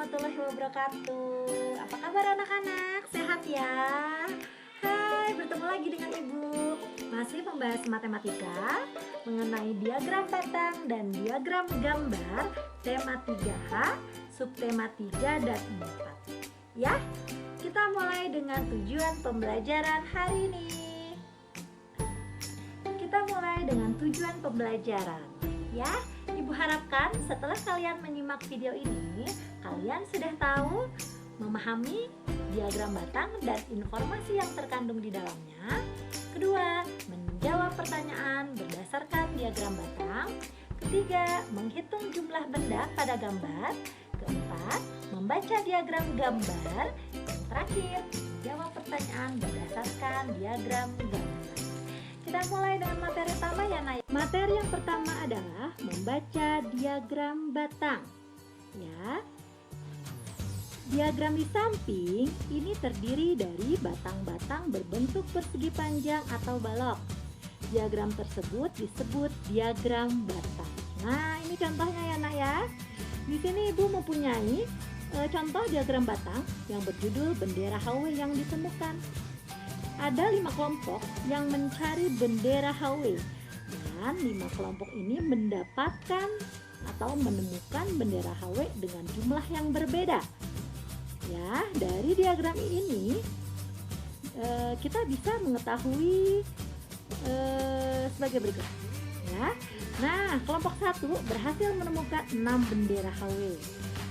warahmatullahi wabarakatuh. Apa kabar anak-anak? Sehat ya? Hai, bertemu lagi dengan Ibu. Masih membahas matematika mengenai diagram batang dan diagram gambar, tema 3H, subtema 3 dan 4. Ya, kita mulai dengan tujuan pembelajaran hari ini. Kita mulai dengan tujuan pembelajaran. Ya, Ibu harapkan setelah kalian menyimak video ini, kalian sudah tahu, memahami diagram batang dan informasi yang terkandung di dalamnya. Kedua, menjawab pertanyaan berdasarkan diagram batang. Ketiga, menghitung jumlah benda pada gambar. Keempat, membaca diagram gambar. Yang terakhir, jawab pertanyaan berdasarkan diagram gambar. Kita mulai dengan materi pertama ya Naya. Materi yang pertama adalah membaca diagram batang. Ya. Diagram di samping ini terdiri dari batang-batang berbentuk persegi panjang atau balok. Diagram tersebut disebut diagram batang. Nah, ini contohnya ya Nak ya. Di sini Ibu mempunyai contoh diagram batang yang berjudul bendera HW yang ditemukan. Ada 5 kelompok yang mencari bendera HW dan 5 kelompok ini mendapatkan atau menemukan bendera HW dengan jumlah yang berbeda. Ya, dari diagram ini kita bisa mengetahui sebagai berikut. Ya. Nah, kelompok 1 berhasil menemukan 6 bendera HW.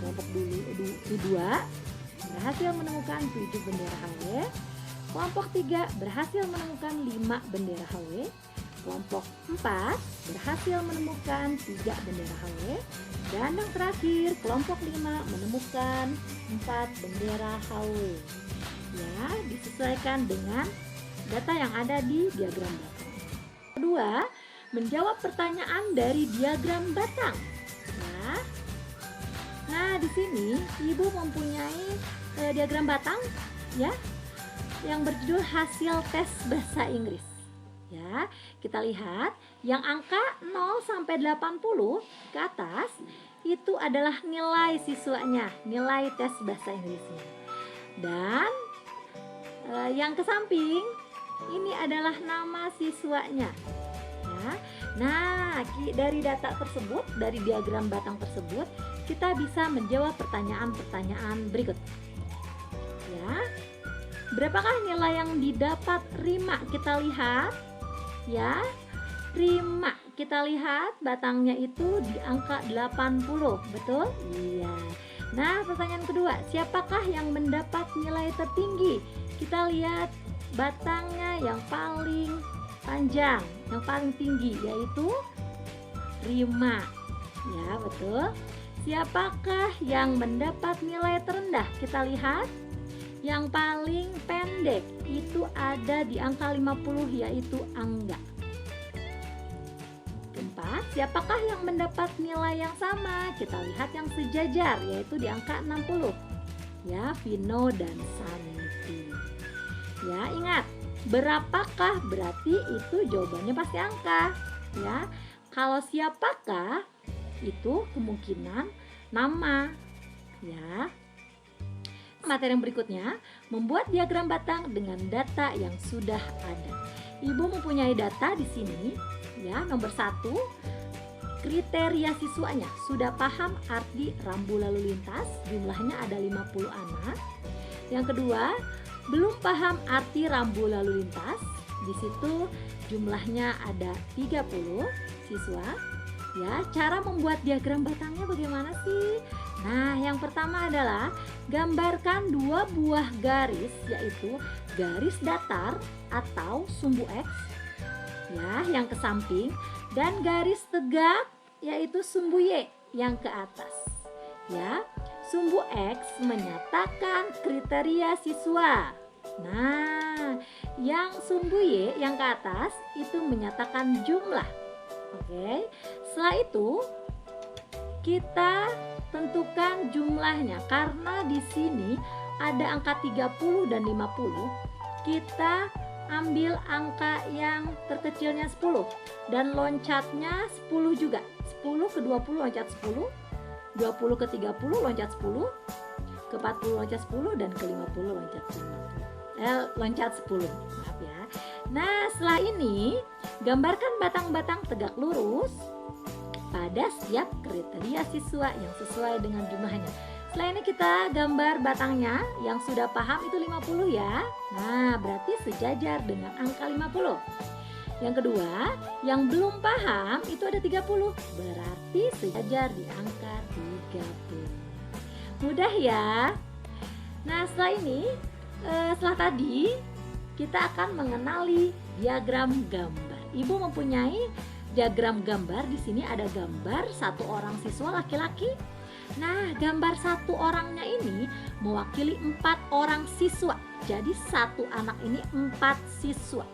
Kelompok 2 berhasil menemukan 7 bendera HW. Kelompok 3 berhasil menemukan 5 bendera HW. Kelompok 4 berhasil menemukan 3 bendera HW. Dan yang terakhir, kelompok 5 menemukan 4 bendera HW. Ya, disesuaikan dengan data yang ada di diagram batang. Kedua, menjawab pertanyaan dari diagram batang. Ya. Nah, di sini Ibu mempunyai diagram batang, ya, yang berjudul hasil tes bahasa Inggris. Ya, kita lihat yang angka 0 sampai 80 ke atas itu adalah nilai siswanya, nilai tes bahasa Inggrisnya. Dan yang ke samping ini adalah nama siswanya. Ya. Nah, dari data tersebut, dari diagram batang tersebut, kita bisa menjawab pertanyaan-pertanyaan berikut. Ya. Berapakah nilai yang didapat Rima? Kita lihat ya. Rima kita lihat batangnya itu di angka 80, betul? Iya. Nah, pertanyaan kedua, siapakah yang mendapat nilai tertinggi? Kita lihat batangnya yang paling panjang, yang paling tinggi, yaitu Rima. Ya, betul. Siapakah yang mendapat nilai terendah? Kita lihat yang paling pendek itu ada di angka 50, yaitu Angga. Keempat, siapakah yang mendapat nilai yang sama? Kita lihat yang sejajar, yaitu di angka 60. Ya, Vino dan Santi. Ya, ingat, berapakah berarti itu jawabannya pasti angka. Ya, kalau siapakah itu kemungkinan nama. Ya. Materi yang berikutnya, membuat diagram batang dengan data yang sudah ada. Ibu mempunyai data di sini, ya. Nomor 1, kriteria siswanya. Sudah paham arti rambu lalu lintas, jumlahnya ada 50 anak. Yang kedua, belum paham arti rambu lalu lintas. Di situ jumlahnya ada 30 siswa. Ya, cara membuat diagram batangnya bagaimana sih? Nah, yang pertama adalah gambarkan 2 buah garis, yaitu garis datar atau sumbu X, ya, yang ke samping, dan garis tegak, yaitu sumbu Y yang ke atas. Ya, sumbu X menyatakan kriteria siswa. Nah, yang sumbu Y yang ke atas itu menyatakan jumlah. Oke, setelah itu kita tentukan jumlahnya. Karena di sini ada angka 30 dan 50, kita ambil angka yang terkecilnya 10 dan loncatnya 10 juga. 10 ke 20 loncat 10, 20 ke 30 loncat 10, ke 40 loncat 10 dan ke 50 loncat 50. Loncat 10, maaf ya. Nah, setelah ini gambarkan batang-batang tegak lurus pada setiap kriteria siswa yang sesuai dengan jumlahnya. Setelah ini kita gambar batangnya, yang sudah paham itu 50 ya. Nah, berarti sejajar dengan angka 50. Yang kedua, yang belum paham itu ada 30, berarti sejajar di angka 30. Mudah ya. Nah, setelah ini, setelah tadi kita akan mengenali diagram gambar. Ibu mempunyai diagram gambar. Di sini ada gambar satu orang siswa laki-laki. Nah, gambar satu orangnya ini mewakili 4 orang siswa. Jadi satu anak ini 4 siswa.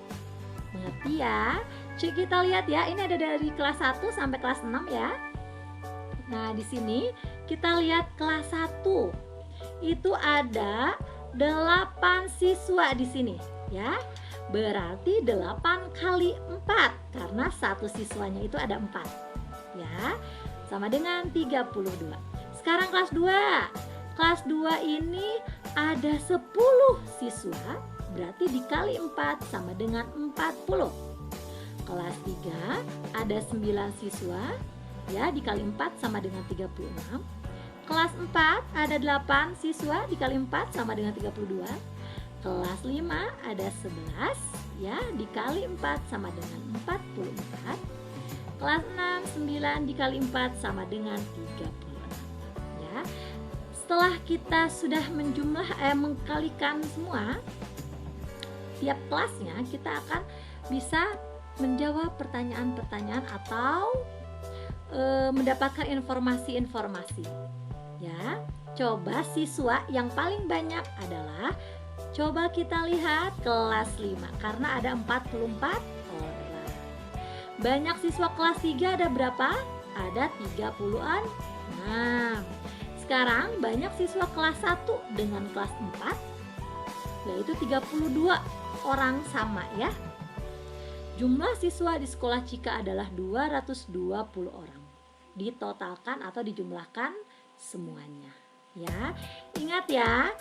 Mengerti ya? Cek kita lihat ya, ini ada dari kelas 1 sampai kelas 6 ya. Nah, di sini kita lihat kelas 1. Itu ada 8 siswa di sini ya. Berarti 8 kali 4 karena satu siswanya itu ada 4. Ya. Sama dengan 32. Sekarang kelas 2. Kelas 2 ini ada 10 siswa, berarti dikali 4 sama dengan 40. Kelas 3 ada 9 siswa, ya dikali 4 sama dengan 36. Kelas 4 ada 8 siswa, dikali 4 sama dengan 32. Kelas 5 ada 11, ya dikali 4 sama dengan 44. Kelas 6, 9 dikali 4 sama dengan 36. Ya. Setelah kita sudah mengkalikan semua tiap kelasnya, kita akan bisa menjawab pertanyaan-pertanyaan atau mendapatkan informasi-informasi. Ya, coba siswa yang paling banyak adalah, coba kita lihat kelas 5 karena ada 44 orang. Banyak siswa kelas 3 ada berapa? Ada 36. Sekarang banyak siswa kelas 1 dengan kelas 4, yaitu 32 orang sama ya. Jumlah siswa di sekolah Cika adalah 220 orang. Ditotalkan atau dijumlahkan semuanya ya. Ingat ya,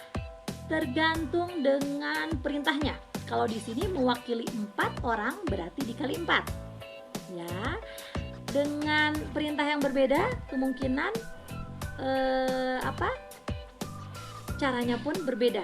tergantung dengan perintahnya. Kalau di sini mewakili 4 orang berarti dikali 4. Ya. Dengan perintah yang berbeda, kemungkinan caranya pun berbeda.